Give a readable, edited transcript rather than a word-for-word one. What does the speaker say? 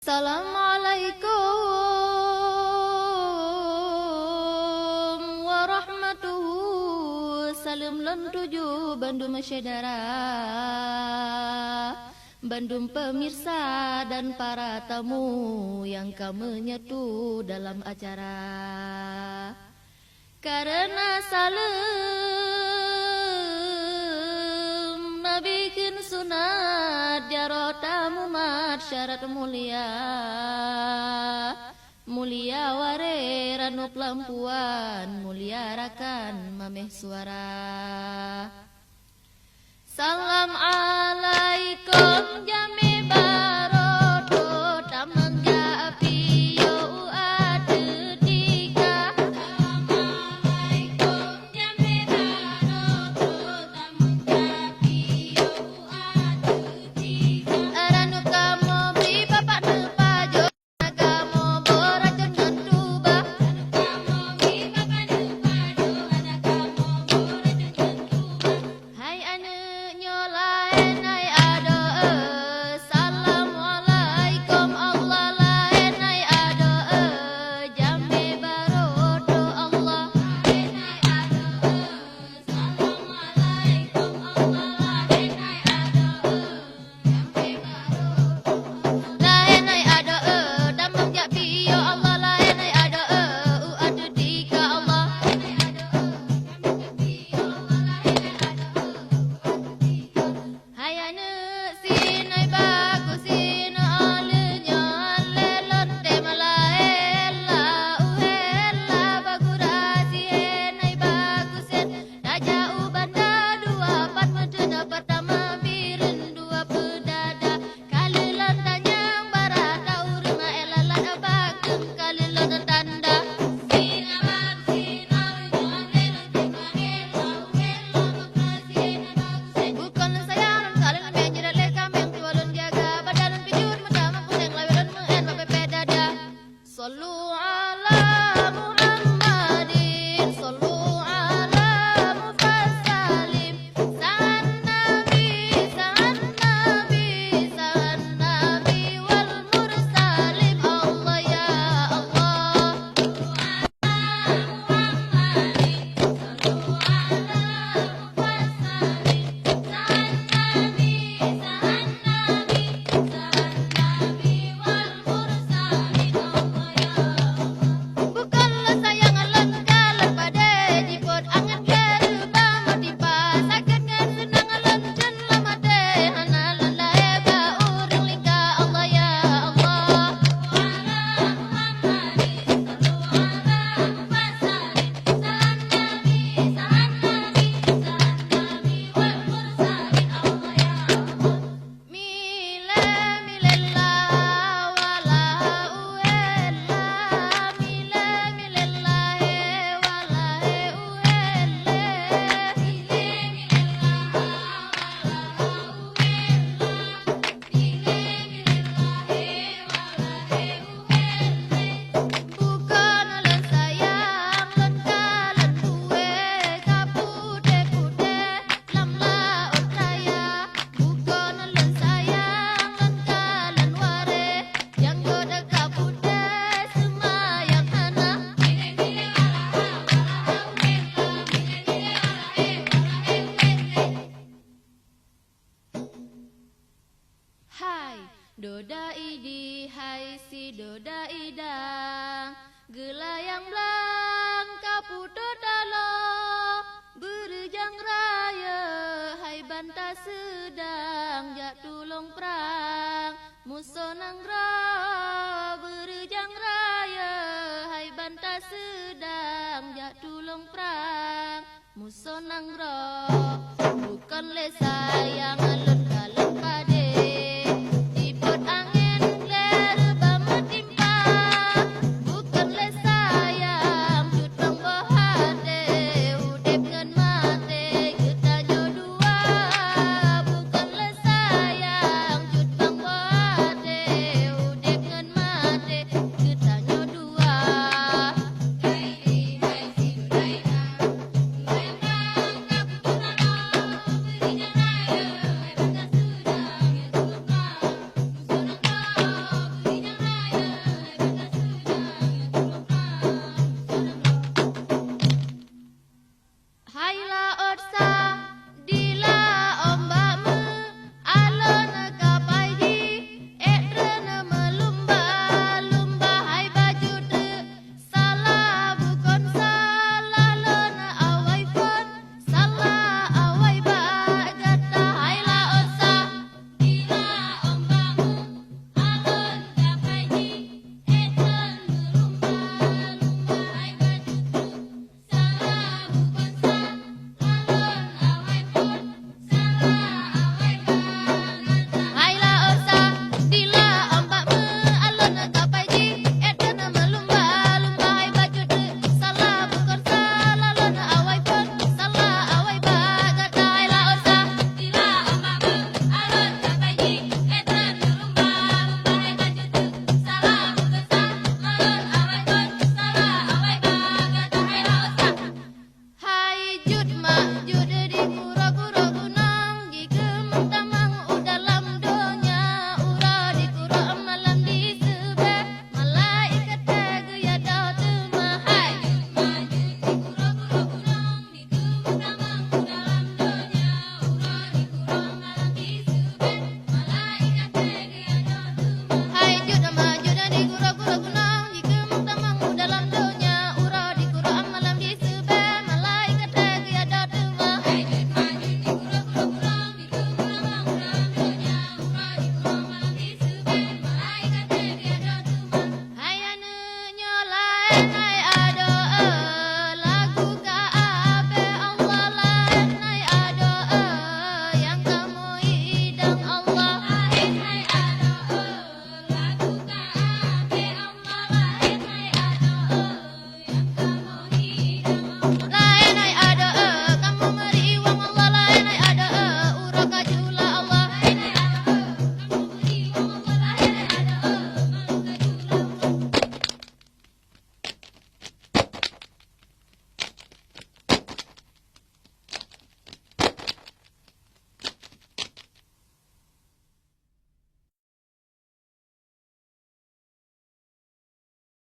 Assalamualaikum warahmatullahi salam lan tuju Bandung Masyadara, Bandung pemirsa dan para tamu yang kami menyatu dalam acara. Karena salam nabikin sunat jarotamu mat syarat mulia, mulia ware ranu pelampuan, mulia rakan mameh suara. Salam alaikum jami barodo tamang japi yo ade tiga. Salam alaikum jami barodo tamang japi yo ade tiga. Aranu kamu beri bapak nepajo, kamu boracun ngantuba. Aranu kamu beri bapak nepajo, ada kamu boracun ngantuba. Hai ane lain ai ada assalamualaikum Allah lain ai ada jambe barodo Allah lain ai ada assalamualaikum Allah lain ai ada jambe barodo lain ai ada damang jabi yo Allah lain ai ada ada dika Allah lain ai ada damang jabi yo Allah lain ai ada. Hayane sinai bagus sina alenya lelon temalaela uhela bagurasi henai bagusen raja ubanda dua pat medena pertama birin dua pedada kalilan tanyang barata urma elalan abagem kalilan tanda sina bagusin alenya lelon temalaela uhela bagurasi henai bagusen bukan sayang kalian menjadi lekam yang tiwalun jaga badalan pijun mendama puneng lawilan meen mapepe dada. Sallu ala Muhammadin, sallu ala mufassalim, sa'an nabi, sa'an nabi, sa'an nabi wal mursalim. Allah ya Allah. Sallu ala Muhammadin, sallu ala mufassalim, sa'an nabi, sa'an nabi, sa'an nabi wal mursalim. Allah ya Allah. Bukanlah sayang alon kalan pada jipot angan keruba modipa sakit ngan senang alon jen lamate hanalan laeba urang lingka. Allah ya Allah. Ala Muhammadin sallu ala mufassalim, sa'an nabi, sa'an nabi, sa'an nabi wal mursalim. Allah ya Allah. Mila milallah wala uella, mila milallah wala uella, mila milallah wala uella, mila milallah wala uella. Bukan alan sayang lan kalan tuwe kapude-pude lam laut raya. Bukan alan sayang lan kalan ware yang goda kapude semayang hana. Mile hai doda idi hai si doda idang gelayang blang kapudo dalo berjang raya hai banta sedang jak tulung perang musonang ra berjang raya hai banta sedang jak tulung perang musonang ra bukan le sayang alun